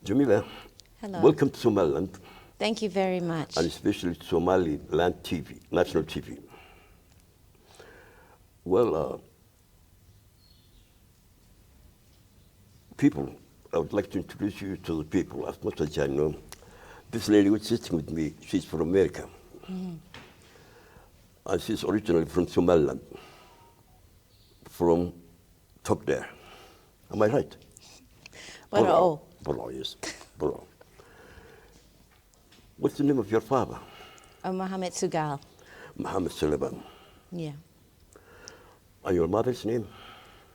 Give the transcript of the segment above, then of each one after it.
Jamiila, Hello. welcome to Somaliland, Thank you very much. and especially to Somaliland TV, national TV. Well, people, I would like to introduce you to the people as much as I know. This lady who's sitting with me, she's from America. And she's originally from Somaliland, from top there. Am I right? Warar. Warar, yes. Warar. What's the name of your father? Mohamed Sugal. Mohamed Suleiman. Yeah. And your mother's name?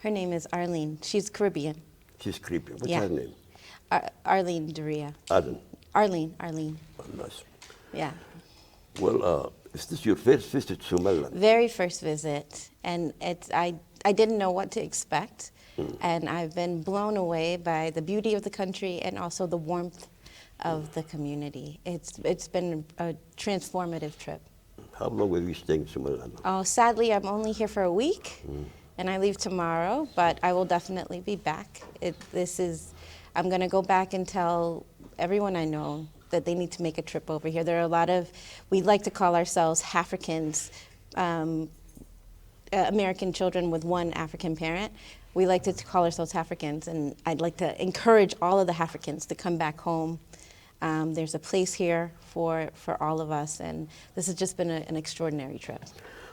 Her name is Arlene. She's Caribbean. She's creepy. What's Yeah. her name? Arlene Doria. Adam. Arlene. Oh, nice. Yeah. Well, is this your first visit to Somaliland? Very first visit, and I didn't know what to expect, and I've been blown away by the beauty of the country and also the warmth of the community. It's been a transformative trip. How long will you stay in Somaliland? Oh, sadly, I'm only here for a week, and I leave tomorrow, but I will definitely be back. I'm going to go back and tell everyone I know that they need to make a trip over here. There are a lot of, we like to call ourselves Africans, American children with one African parent. We like to call ourselves Africans, and I'd like to encourage all of the Africans to come back home. There's a place here for all of us, and this has just been an extraordinary trip.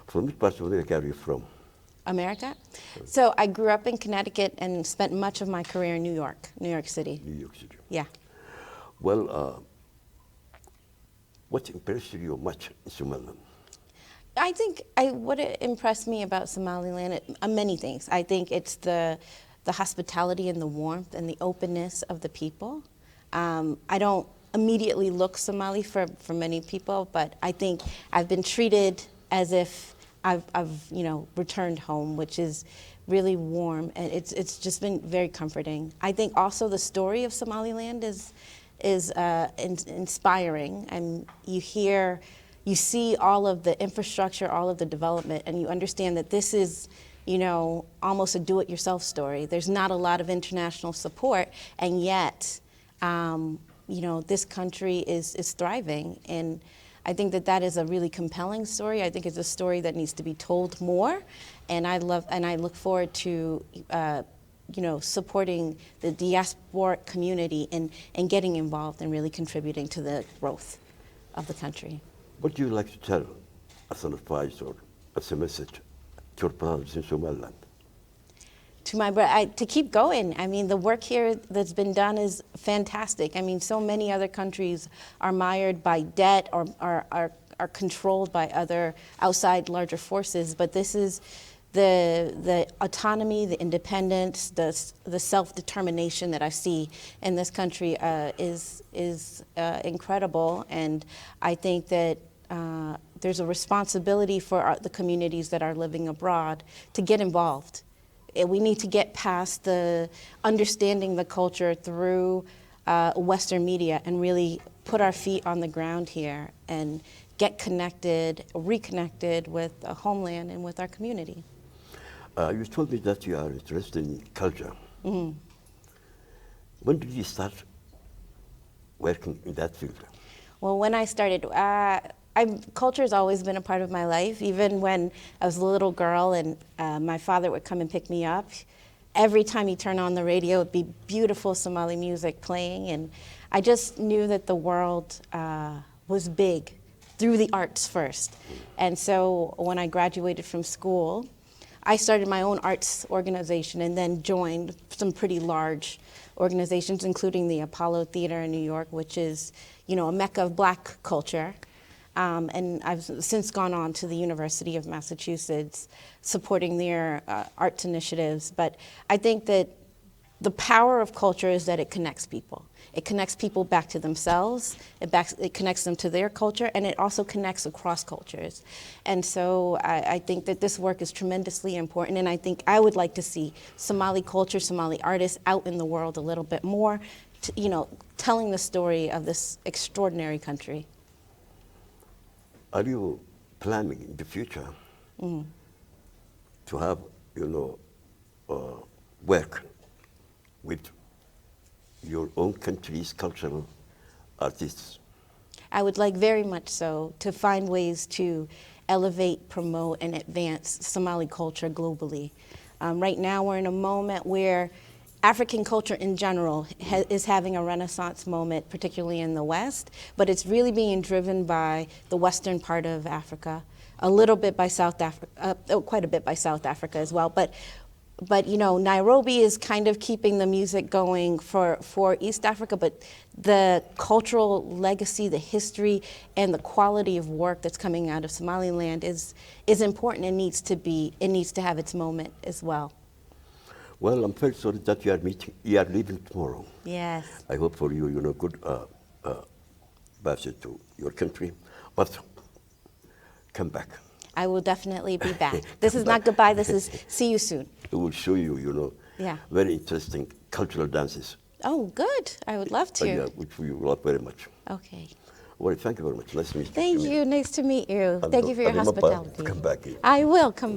From which part of America are you from? America? So I grew up in Connecticut and spent much of my career in New York City. New York City. Yeah. Well, what impressed you much in Somaliland? I think what impressed me about Somaliland, many things. I think it's the hospitality and the warmth and the openness of the people. I don't immediately look Somali for many people, but I think I've been treated as if I've returned home, which is really warm, and it's just been very comforting. I think also the story of Somaliland is inspiring, and you see all of the infrastructure, all of the development, and you understand that this is, almost a do-it-yourself story. There's not a lot of international support, and yet, this country is thriving, and I think that is a really compelling story. I think it's a story that needs to be told more, and I look forward to supporting the diasporic community and getting involved and really contributing to the growth of the country. What do you like to tell as an advice or as a message to your brothers in Somaliland? To my brother, to keep going. I mean, the work here that's been done is fantastic. I mean, so many other countries are mired by debt or are controlled by other outside larger forces, but this is the autonomy, the independence, the self-determination that I see in this country is incredible, and I think that there's a responsibility for the communities that are living abroad to get involved. We need to get past the understanding the culture through Western media and really put our feet on the ground here and get reconnected with the homeland and with our community. You told me that you are interested in culture. Mm-hmm. When did you start working in that field? Well, when I started, culture has always been a part of my life. Even when I was a little girl and my father would come and pick me up, every time he turned on the radio, it would be beautiful Somali music playing. And I just knew that the world was big through the arts first. And so when I graduated from school, I started my own arts organization and then joined some pretty large organizations, including the Apollo Theater in New York, which is, a mecca of black culture. And I've since gone on to the University of Massachusetts, supporting their arts initiatives. But I think that the power of culture is that it connects people. It connects people back to themselves, it connects them to their culture, and it also connects across cultures. And so I think that this work is tremendously important, and I think I would like to see Somali culture, Somali artists out in the world a little bit more, telling the story of this extraordinary country. Are you planning in the future to have, work with your own country's cultural artists? I would like very much so to find ways to elevate, promote, and advance Somali culture globally. Right now we're in a moment where African culture in general is having a renaissance moment, particularly in the West, but it's really being driven by the western part of Africa, a little bit by South Africa, quite a bit by South Africa as well. But you know, Nairobi is kind of keeping the music going for East Africa, but the cultural legacy, the history, and the quality of work that's coming out of Somaliland is important and needs to have its moment as well. Well, I'm very sorry that you are leaving tomorrow. Yes. I hope for you, good passage to your country, but come back. I will definitely be back. This is not goodbye, this is see you soon. I will show you, Yeah. very interesting cultural dances. Oh, good. I would love to. Yeah, which we love very much. Okay. Well, thank you very much. Nice to meet you. Thank you. Nice to meet you. Thank you for your hospitality. Come back. I will come back.